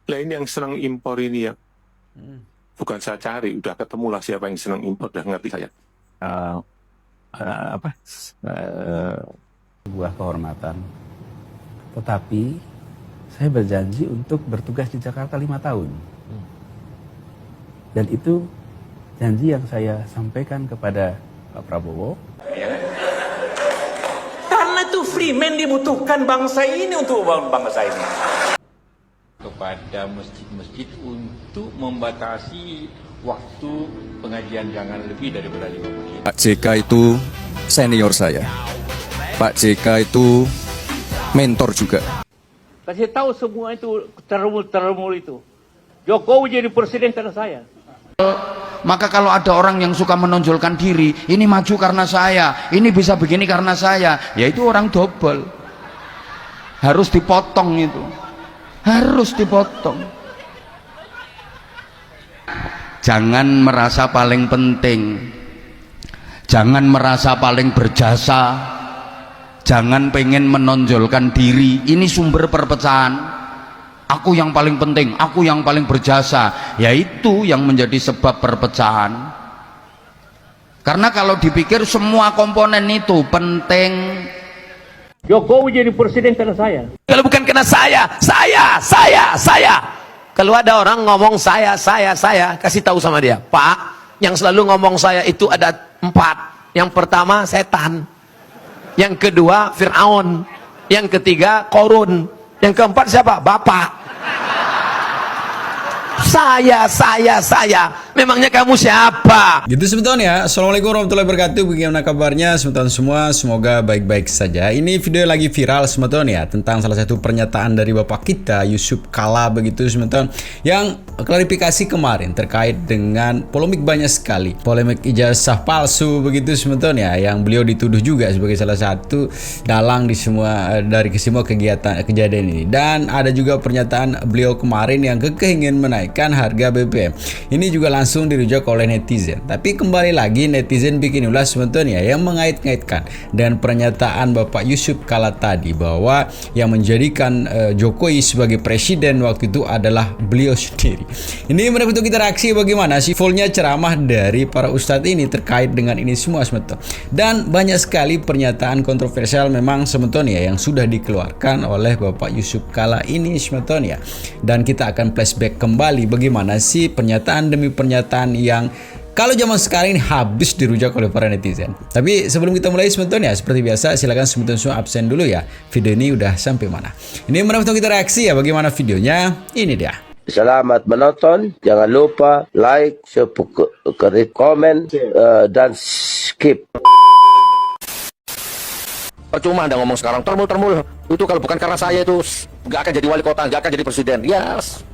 Lah ini yang senang impor ini ya. Bukan saya cari, udah ketemu lah siapa yang senang impor, udah ngerti saya. Sebuah kehormatan. Tetapi saya berjanji untuk bertugas di Jakarta 5 tahun. Dan itu janji yang saya sampaikan kepada Pak Prabowo. Karena itu Freeman dibutuhkan bangsa ini untuk membangun bangsa ini. Kepada masjid-masjid untuk membatasi waktu pengajian jangan lebih daripada 5 menit. Pak JK itu senior saya. Pak JK itu mentor juga. Kasih tahu semua itu termul itu. Jokowi jadi presiden karena saya. Maka kalau ada orang yang suka menonjolkan diri, ini maju karena saya, ini bisa begini karena saya, ya itu orang dobel. Harus dipotong itu. Harus dipotong. Jangan merasa paling penting. Jangan merasa paling berjasa. Jangan pengen menonjolkan diri. Ini sumber perpecahan. Aku yang paling penting, aku yang paling berjasa. Yaitu yang menjadi sebab perpecahan. Karena kalau dipikir semua komponen itu penting. Jokowi jadi presiden karena saya. Kalau bukan karena saya. Kalau ada orang ngomong saya, kasih tahu sama dia, Pak, yang selalu ngomong saya itu ada 4. Yang pertama setan, yang kedua Fir'aun, yang ketiga Korun, yang keempat siapa? Bapak. Saya. Memangnya kamu siapa? Gitu sebetulnya. Assalamualaikum warahmatullahi wabarakatuh. Bagaimana kabarnya sebetulnya semua? Semoga baik-baik saja. Ini video lagi viral sebetulnya tentang salah satu pernyataan dari Bapak kita Yusuf Kala begitu sebetulnya, yang klarifikasi kemarin terkait dengan polemik banyak sekali. Polemik ijazah palsu begitu sebetulnya, yang beliau dituduh juga sebagai salah satu dalang di semua kegiatan kejadian ini. Dan ada juga pernyataan beliau kemarin yang ingin menaikkan harga BBM. Ini juga langsung dirujuk oleh netizen. Tapi kembali lagi netizen bikin ulas sebetulnya yang mengait-ngaitkan dan pernyataan Bapak Yusuf Kala tadi bahwa yang menjadikan Jokowi sebagai presiden waktu itu adalah beliau sendiri. Ini mendapat interaksi bagaimana sih fullnya ceramah dari para ustadz ini terkait dengan ini semua sebetulnya. Dan banyak sekali pernyataan kontroversial memang sebetulnya yang sudah dikeluarkan oleh Bapak Yusuf Kala ini sebetulnya. Dan kita akan flashback kembali bagaimana sih pernyataan demi pernyataan yang kalau zaman sekarang ini habis dirujak oleh para netizen. Tapi sebelum kita mulai sebetulnya seperti biasa silakan sebetulnya semua absen dulu ya. Video ini udah sampai mana? Ini menurut kita reaksi ya bagaimana videonya. Ini dia. Selamat menonton. Jangan lupa like, subscribe, komen, dan skip. Percuma Anda ngomong sekarang termul. Itu kalau bukan karena saya itu nggak akan jadi wali kota, nggak akan jadi presiden. Yes.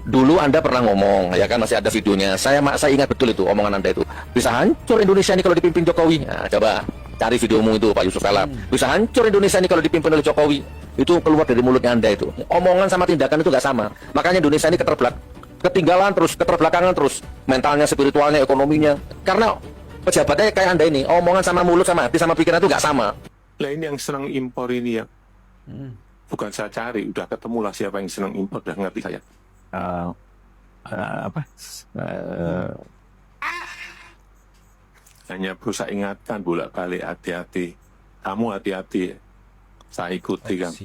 Dulu Anda pernah ngomong, ya kan, masih ada videonya. Saya ingat betul itu omongan Anda itu. Bisa hancur Indonesia ini kalau dipimpin Jokowi. Nah, coba cari videomu itu Pak Yusuf Kala. Bisa hancur Indonesia ini kalau dipimpin oleh Jokowi. Itu keluar dari mulutnya Anda itu. Omongan sama tindakan itu nggak sama. Makanya Indonesia ini ketinggalan terus, keterbelakangan terus. Mentalnya, spiritualnya, ekonominya. Karena pejabatnya kayak Anda ini, omongan sama mulut sama hati sama pikiran itu nggak sama. Lah ini yang senang impor ini ya. Bukan saya cari, udah ketemu lah siapa yang senang impor, udah ngerti saya. Hanya berusaha ingatkan bolak-balik, hati-hati. Kamu hati-hati, saya ikuti kan.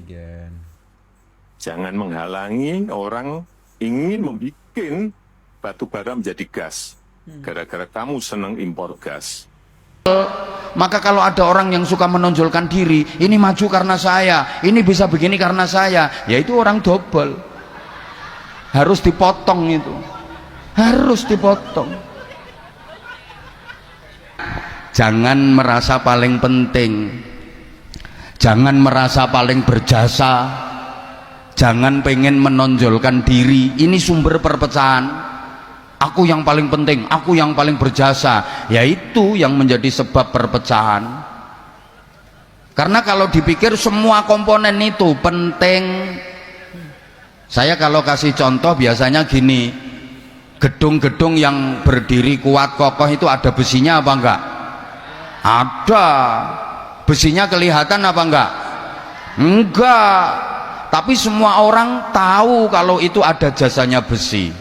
Jangan menghalangi orang ingin membuat batu bara menjadi gas. Gara-gara kamu senang impor gas. Maka kalau ada orang yang suka menonjolkan diri, ini maju karena saya, ini bisa begini karena saya, ya itu orang dobel. Harus dipotong itu. Harus dipotong. Jangan merasa paling penting. Jangan merasa paling berjasa. Jangan pengen menonjolkan diri. Ini sumber perpecahan. Aku yang paling penting, aku yang paling berjasa. Yaitu yang menjadi sebab perpecahan. Karena kalau dipikir semua komponen itu penting. Saya kalau kasih contoh biasanya gini, gedung-gedung yang berdiri kuat kokoh itu ada besinya apa enggak? Ada. Besinya kelihatan apa enggak? Enggak. tapi semua orang tahu kalau itu ada jasanya besi.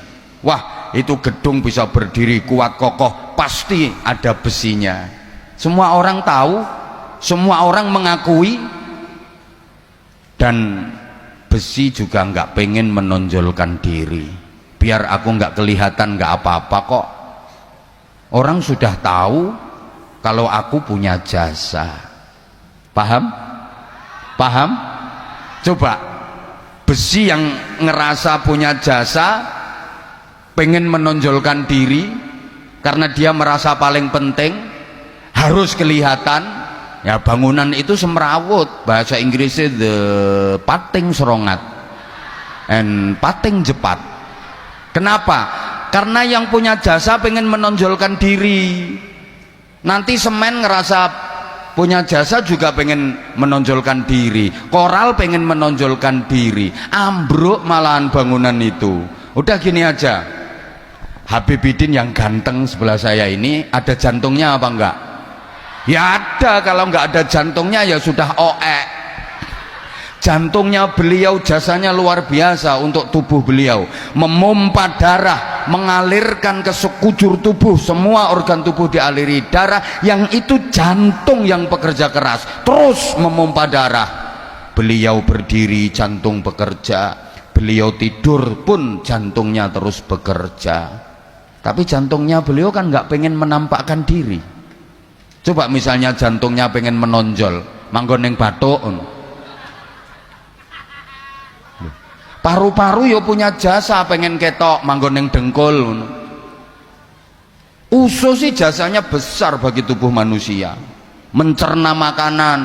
Wah, itu gedung bisa berdiri kuat kokoh, pasti ada besinya. Semua orang tahu, semua orang mengakui, dan besi juga nggak pengen menonjolkan diri. Biar aku nggak kelihatan nggak apa-apa kok. Orang sudah tahu kalau aku punya jasa. Paham? Paham? Coba besi yang ngerasa punya jasa, pengen menonjolkan diri karena dia merasa paling penting, harus kelihatan. Ya, bangunan itu semrawut, bahasa Inggrisnya the pating serongat and pating jepat. Kenapa? Karena yang punya jasa pengen menonjolkan diri. Nanti semen ngerasa punya jasa juga pengen menonjolkan diri, koral pengen menonjolkan diri, ambruk malahan bangunan itu. Udah gini aja, Habibidin yang ganteng sebelah saya ini ada jantungnya apa enggak? Ya ada, kalau nggak ada jantungnya ya sudah oek. Jantungnya beliau jasanya luar biasa untuk tubuh beliau, memompa darah, mengalirkan ke sekujur tubuh, semua organ tubuh dialiri darah, yang itu jantung yang bekerja keras, terus memompa darah. Beliau berdiri, jantung bekerja, beliau tidur pun jantungnya terus bekerja. Tapi jantungnya beliau kan nggak pengen menampakkan diri. Coba misalnya jantungnya pengen menonjol, manggon yang batuk. Paru-paru ya punya jasa, pengen ketok, manggon yang dengkul. Usus sih jasanya besar bagi tubuh manusia, mencerna makanan,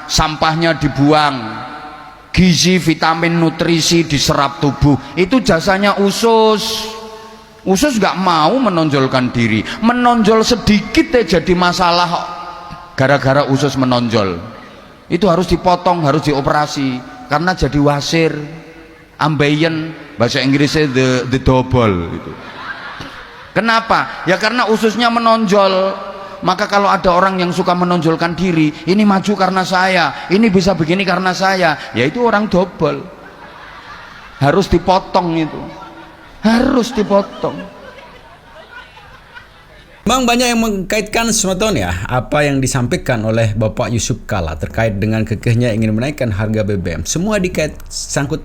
sampahnya dibuang, gizi, vitamin, nutrisi diserap tubuh, itu jasanya usus. Usus nggak mau menonjolkan diri, menonjol sedikit jadi masalah gara-gara usus menonjol. Itu harus dipotong, harus dioperasi karena jadi wasir, ambeien, bahasa Inggrisnya the double itu. Kenapa? Ya karena ususnya menonjol. Maka kalau ada orang yang suka menonjolkan diri, ini maju karena saya, ini bisa begini karena saya, ya itu orang double. Harus dipotong itu. Harus dipotong. Memang banyak yang mengkaitkan semeton ya apa yang disampaikan oleh Bapak Yusuf Kalla terkait dengan kekehnya ingin menaikkan harga BBM. Semua dikait sangkut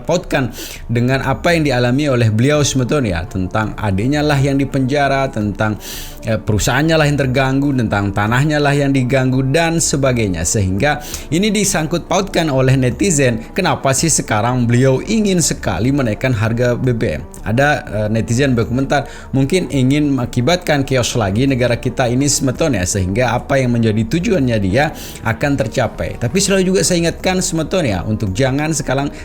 pautkan dengan apa yang dialami oleh beliau semeton ya, tentang adiknya lah yang dipenjara, tentang perusahaannya lah yang terganggu, tentang tanahnya lah yang diganggu dan sebagainya. Sehingga ini disangkut pautkan oleh netizen, kenapa sih sekarang beliau ingin sekali menaikkan harga BBM. Ada netizen berkomentar mungkin ingin mengakibatkan chaos lagi negara kita ini semeton ya, sehingga apa yang menjadi tujuannya dia akan tercapai. Tapi selalu juga saya ingatkan semeton ya, untuk jangan sekarang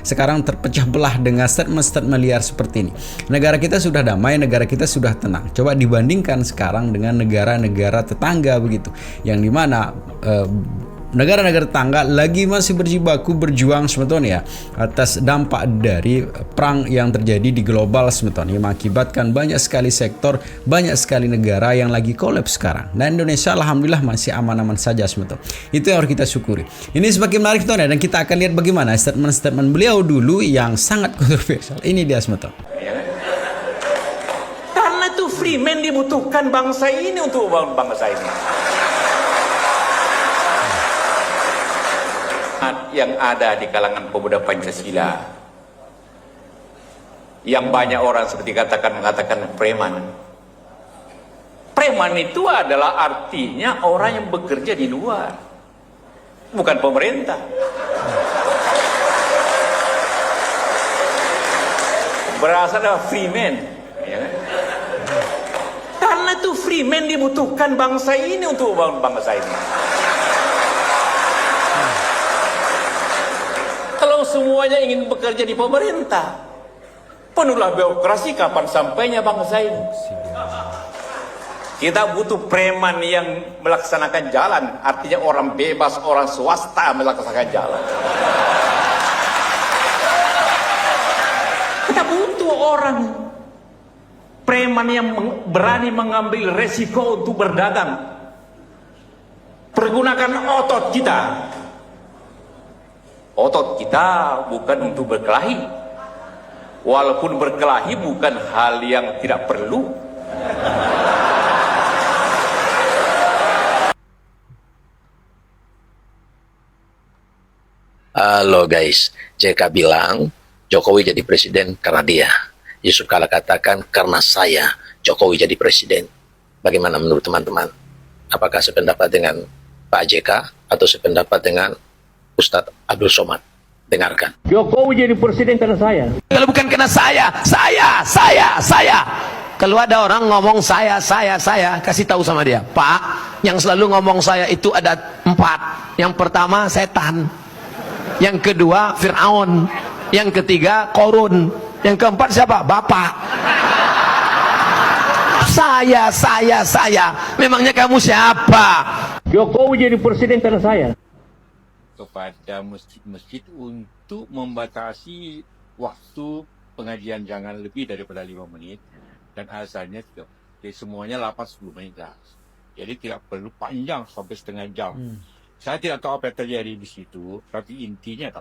terpecah belah dengan statement-statement liar seperti ini. Negara kita sudah damai, negara kita sudah tenang. Coba dibandingkan sekarang dengan negara-negara tetangga begitu, yang dimana negara-negara tetangga lagi masih berjibaku berjuang semeton ya atas dampak dari perang yang terjadi di global semeton yang mengakibatkan banyak sekali sektor, banyak sekali negara yang lagi kolaps sekarang. Dan Indonesia alhamdulillah masih aman-aman saja semeton. Itu yang harus kita syukuri. Ini semakin menarik semeton ya, dan kita akan lihat bagaimana statement-statement beliau dulu yang sangat kontroversial. Ini dia semeton. Karena itu Freeman dibutuhkan bangsa ini untuk membangun bangsa ini. Yang ada di kalangan pemuda Pancasila, yang banyak orang seperti mengatakan preman. Preman itu adalah artinya orang yang bekerja di luar, bukan pemerintah. Berasal dari freeman, ya kan? Karena itu freeman dibutuhkan bangsa ini untuk membangun bangsa ini. Kalau semuanya ingin bekerja di pemerintah, penuhlah birokrasi, kapan sampainya bangsa ini? Kita butuh preman yang melaksanakan jalan, artinya orang bebas, orang swasta melaksanakan jalan. Kita butuh orang preman yang berani mengambil resiko untuk berdagang, pergunakan otot kita. Otot kita bukan untuk berkelahi. Walaupun berkelahi bukan hal yang tidak perlu. Halo guys, JK bilang Jokowi jadi presiden karena dia. Yusuf Kala katakan karena saya Jokowi jadi presiden. Bagaimana menurut teman-teman? Apakah sependapat dengan Pak JK atau sependapat dengan Ustadz Abdul Somad? Dengarkan. Jokowi jadi presiden karena saya. Kalau bukan karena saya. Kalau ada orang ngomong saya, kasih tahu sama dia, Pak, yang selalu ngomong saya itu ada 4. Yang pertama setan, yang kedua Fir'aun, yang ketiga Korun, yang keempat siapa? Bapak. Saya. Memangnya kamu siapa? Jokowi jadi presiden karena saya. Kepada masjid-masjid untuk membatasi waktu pengajian jangan lebih daripada 5 menit dan azannya tidak, jadi semuanya 8-10 menit dah. Jadi tidak perlu panjang sampai setengah jam. Saya tidak tahu apa yang terjadi di situ, tapi intinya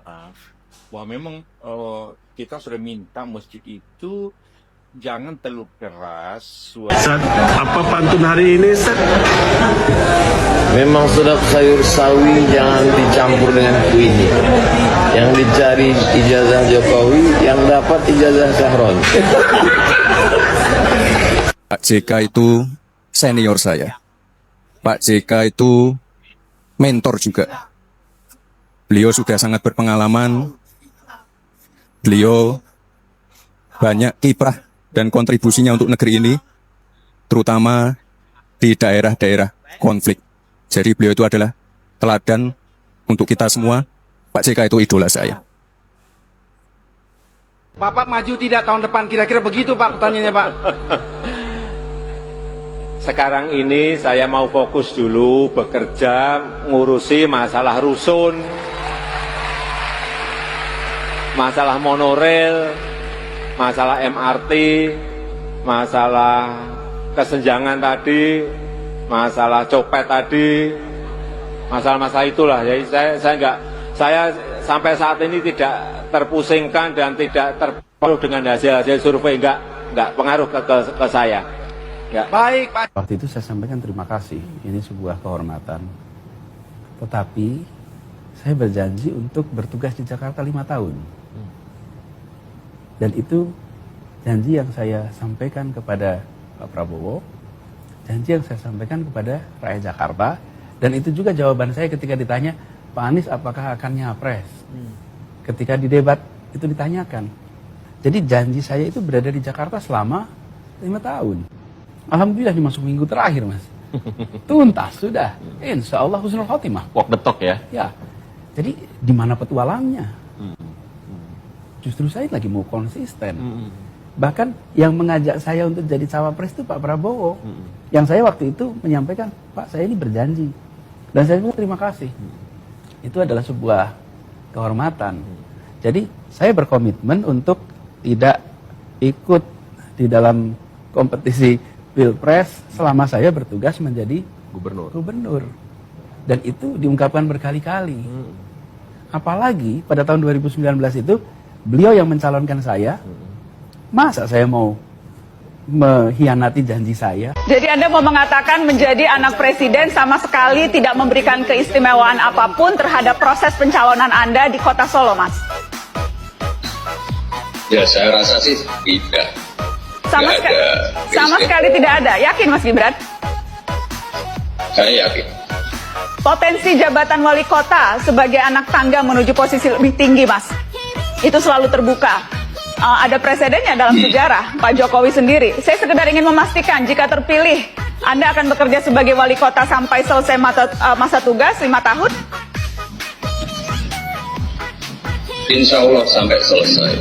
bahwa memang kita sudah minta masjid itu jangan terlalu keras. Apa pantun hari ini, Ustaz? Memang sedap sayur sawi jangan dicampur dengan kuini. Yang dicari ijazah Jokowi, yang dapat ijazah Syahron. Pak JK itu senior saya. Pak JK itu mentor juga. Beliau sudah sangat berpengalaman. Beliau banyak kiprah dan kontribusinya untuk negeri ini, terutama di daerah-daerah konflik. Jadi beliau itu adalah teladan untuk kita semua. Pak JK itu idola saya. Bapak maju tidak tahun depan, kira-kira begitu Pak pertanyaannya Pak. Sekarang ini saya mau fokus dulu bekerja ngurusi masalah rusun, masalah monorail, masalah MRT, masalah kesenjangan tadi, masalah copet tadi, masalah-masalah itulah. Jadi saya sampai saat ini tidak terpusingkan dan tidak terpengaruh dengan hasil survei, enggak pengaruh ke saya. Ya. Baik, Pak. Waktu itu saya sampaikan terima kasih, ini sebuah kehormatan. Tetapi saya berjanji untuk bertugas di Jakarta 5 tahun. Dan itu janji yang saya sampaikan kepada Pak Prabowo, janji yang saya sampaikan kepada rakyat Jakarta, dan itu juga jawaban saya ketika ditanya, Pak Anies apakah akan nyapres? Ketika di debat itu ditanyakan. Jadi janji saya itu berada di Jakarta selama 5 tahun. Alhamdulillah di masuk minggu terakhir, Mas. Tuntas sudah. Insya Allah husnul khotimah. Walk the talk ya. Ya. Jadi di mana petualangnya? Justru saya lagi mau konsisten. Bahkan yang mengajak saya untuk jadi cawapres itu Pak Prabowo. Yang saya waktu itu menyampaikan, Pak saya ini berjanji. Dan saya bilang terima kasih. Itu adalah sebuah kehormatan. Jadi saya berkomitmen untuk tidak ikut di dalam kompetisi Pilpres selama saya bertugas menjadi gubernur. Dan itu diungkapkan berkali-kali. Apalagi pada tahun 2019 itu beliau yang mencalonkan saya. Masa saya mau mengkhianati janji saya? Jadi Anda mau mengatakan menjadi anak presiden sama sekali tidak memberikan keistimewaan apapun terhadap proses pencalonan Anda di kota Solo, Mas? Ya saya rasa sih tidak. Sama sekali tidak ada. Yakin Mas Gibran? Saya yakin. Potensi jabatan wali kota sebagai anak tangga menuju posisi lebih tinggi, Mas, itu selalu terbuka. Ada presidennya dalam sejarah, Pak Jokowi sendiri. Saya sekedar ingin memastikan jika terpilih, Anda akan bekerja sebagai wali kota sampai selesai masa tugas 5 tahun? Insya Allah sampai selesai.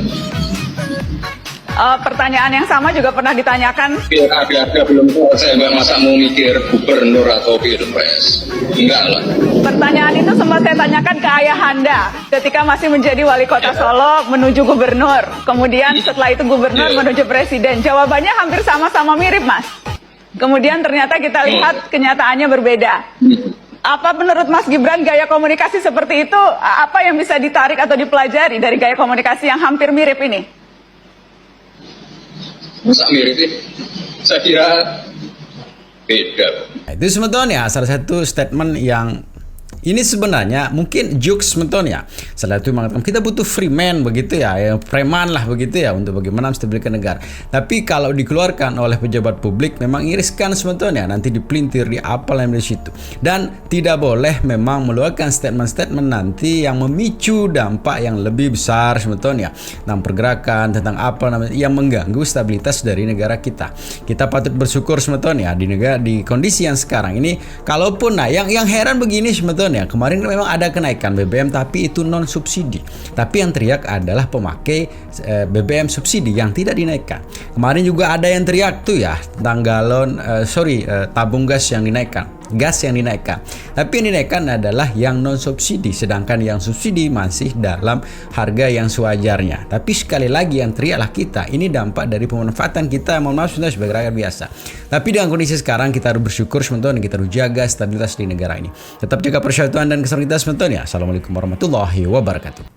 Pertanyaan yang sama juga pernah ditanyakan. Pilkada belum selesai, Mbak, masa mau mikir gubernur atau pilpres? Enggak lah. Pertanyaan itu sempat saya tanyakan ke ayah Anda ketika masih menjadi wali kota Solo menuju gubernur. Kemudian setelah itu gubernur menuju presiden. Jawabannya hampir sama-sama mirip, Mas. Kemudian ternyata kita lihat kenyataannya berbeda. Apa menurut Mas Gibran gaya komunikasi seperti itu, apa yang bisa ditarik atau dipelajari dari gaya komunikasi yang hampir mirip ini? Masa mirip sih? Saya kira beda. Itu sebetulnya salah satu statement yang ini sebenarnya mungkin jokes sebetulnya. Salah satu mengatakan kita butuh free man begitu ya, yang preman lah begitu ya untuk bagaimana menstabilkan negara. Tapi kalau dikeluarkan oleh pejabat publik memang iriskan sebetulnya, nanti dipelintir di apa yang di situ. Dan tidak boleh memang mengeluarkan statement-statement nanti yang memicu dampak yang lebih besar sebetulnya tentang pergerakan, tentang apa namanya yang mengganggu stabilitas dari negara kita. Kita patut bersyukur sebetulnya di kondisi yang sekarang ini. Kalaupun yang heran begini sebetulnya, kemarin memang ada kenaikan BBM tapi itu non subsidi. Tapi yang teriak adalah pemakai BBM subsidi yang tidak dinaikkan. Kemarin juga ada yang teriak tuh ya tentang tabung gas yang dinaikkan. Tapi yang dinaikkan adalah yang non subsidi, sedangkan yang subsidi masih dalam harga yang sewajarnya. Tapi sekali lagi yang teriaklah kita, ini dampak dari pemanfaatan kita, mohon maaf sebagai rakyat biasa. Tapi dengan kondisi sekarang kita harus bersyukur sebetulnya, kita harus jaga stabilitas di negara ini. Tetap jaga persatuan dan kesatuan kita sebetulnya. Assalamualaikum warahmatullahi wabarakatuh.